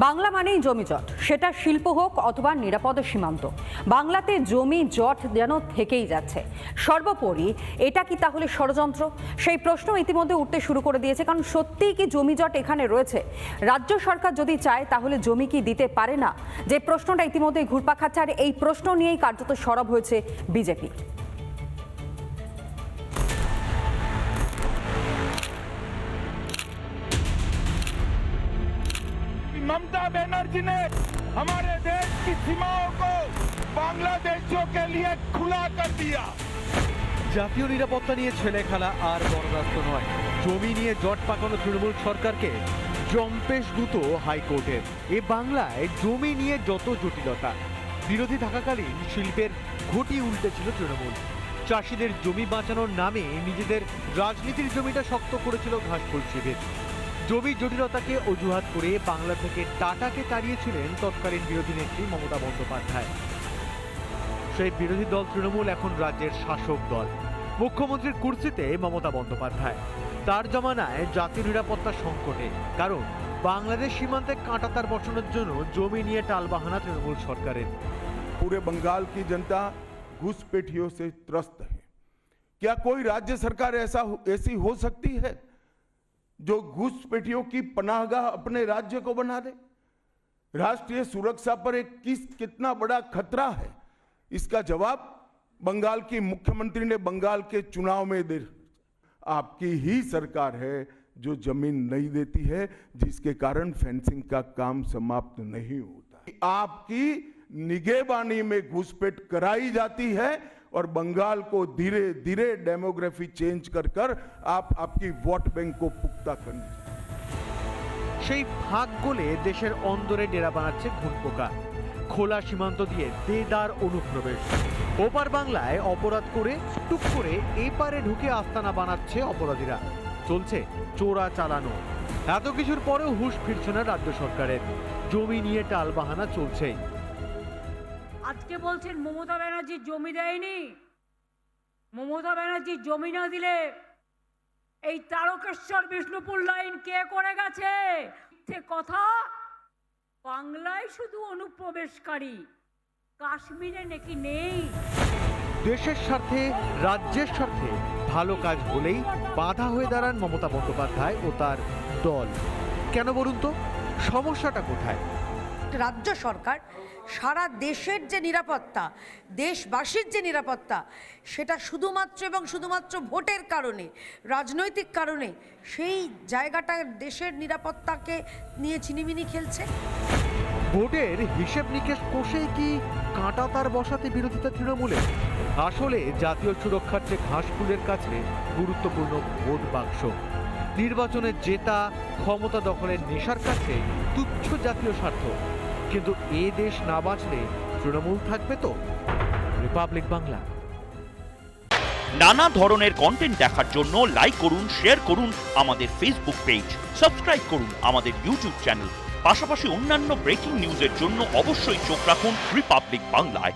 বাংলা মানেই জমি জট, সেটা শিল্প হোক অথবা নিরাপদ সীমান্ত, বাংলাতে জমি জট যেন থেকেই যাচ্ছে। সর্বোপরি এটা কি তাহলে ষড়যন্ত্র? সেই প্রশ্ন ইতিমধ্যে উঠতে শুরু করে দিয়েছে, কারণ সত্যিই কি জমি জট এখানে রয়েছে? রাজ্য সরকার যদি চায় তাহলে জমি কি দিতে পারে না? যে প্রশ্নটা ইতিমধ্যে ঘুরপাক খাচ্ছে, আর এই প্রশ্ন নিয়েই কার্যত সরব হয়েছে বিজেপি। ममता बनर्जी ने हमारे देश की सीमाओं को बांग्लादेशियों के लिए खुला कर दिया। জাতীয় নিরাপত্তা নিয়ে ছেলে খেলা আর বরদাস্ত নয়। জমি নিয়ে জট পাকানো তৃণমূল সরকারকে জম্পেশ গুঁতো হাইকোর্টের। এ বাংলায় জমি নিয়ে যত জটিলতা, বিরোধী থাকাকালীন শিল্পের ঘটি উল্টেছিল তৃণমূল। চাষিদের জমি বাঁচানোর নামে নিজেদের রাজনীতির জমিটা শক্ত করেছিল ঘাসফুল শিবির। জমি জটিলতাকে অজুহাত করে বাংলা থেকে টাটাকে তাড়িয়েছিলেন তৎকালীন বিরোধী নেত্রী মমতা বন্দ্যোপাধ্যায়। সেই বিরোধী দল তৃণমূল এখন রাজ্যের শাসক দল। মুখ্যমন্ত্রীর কুর্সিতে মমতা বন্দ্যোপাধ্যায়। তার জমানায় জাতীয় নিরাপত্তা সংকটে, কারণ বাংলাদেশ সীমান্তে কাঁটাতার বসানোর জন্য জমি নিয়ে টালবাহানা তৃণমূল সরকারের। पूरे बंगाल की जनता घुसपैठियों से त्रस्त है। क्या कोई राज्य सरकार ऐसी हो सकती है जो घुसपैठियों की पनाहगाह अपने राज्य को बना दे? राष्ट्रीय सुरक्षा पर कितना बड़ा खतरा है, इसका जवाब बंगाल की मुख्यमंत्री ने बंगाल के चुनाव में दे। आपकी ही सरकार है जो जमीन नहीं देती है, जिसके कारण फेंसिंग का काम समाप्त नहीं होता। आपकी निगहबानी में घुसपैठ कराई जाती है और बंगाल को धीरे धीरे डेमोग्राफी चेंज कर कर आप आपकी वोट बैंक को पुख्ता करने। সেই ফাঁক গলে দেশের অন্দরে ডেরা বানাচ্ছে ঘুনপোকা। খোলা সীমান্ত দিয়ে দেদার অনুপ্রবেশ। ওপার বাংলায় অপরাধ করে টুক করে এপারে ঢুকে আস্তানা বানাচ্ছে অপরাধীরা। চলছে চোরা চালানো। এত কিছুর পরেও হুঁশ ফিরছে না রাজ্য সরকারের। জমি নিয়ে টালবাহানা চলছেই। আজকে বলছেন মমতা ব্যানার্জি জমি দেয়নি। মমতা ব্যানার্জি জমি না দিলে এই তারকেশ্বর বিষ্ণুপুর লাইন কে করে গেছে? কথা, বাংলায় শুধু অনুপ্রবেশকারী, কাশ্মীরে নাকি নেই। দেশের স্বার্থে রাজ্যের স্বার্থে ভালো কাজ হলেই বাধা হয়ে দাঁড়ান মমতা বন্দ্যোপাধ্যায় ও তার দল। কেন বলুন তো, সমস্যাটা কোথায়? রাজ্য সরকার সারা দেশের যে নিরাপত্তা, দেশবাসীর যে নিরাপত্তা, সেটা শুধুমাত্র এবং শুধুমাত্র ভোটের কারণে, রাজনৈতিক কারণে সেই জায়গাটা দেশের নিরাপত্তাকে নিয়ে ছিনিমিনি খেলছে। ভোটের হিসেব নিকেশ কষেই কি কাঁটাতার বসাতে বিরোধিতা তৃণমূলের? আসলে জাতীয় সুরক্ষার চেয়ে ঘাসফুলের কাছে গুরুত্বপূর্ণ ভোট বাক্স। নির্বাচনে জেতা, ক্ষমতা দখলের নেশার কাছে তুচ্ছ জাতীয় স্বার্থ। কিন্তু এ দেশ না বাঁচলে তৃণমূল থাকবে তো? রিপাবলিক বাংলা। নানা ধরনের কন্টেন্ট দেখার জন্য লাইক করুন, শেয়ার করুন আমাদের ফেসবুক পেজ, সাবস্ক্রাইব করুন আমাদের ইউটিউব চ্যানেল। পাশাপাশি অন্যান্য ব্রেকিং নিউজের জন্য অবশ্যই চোখ রাখুন রিপাবলিক বাংলায়।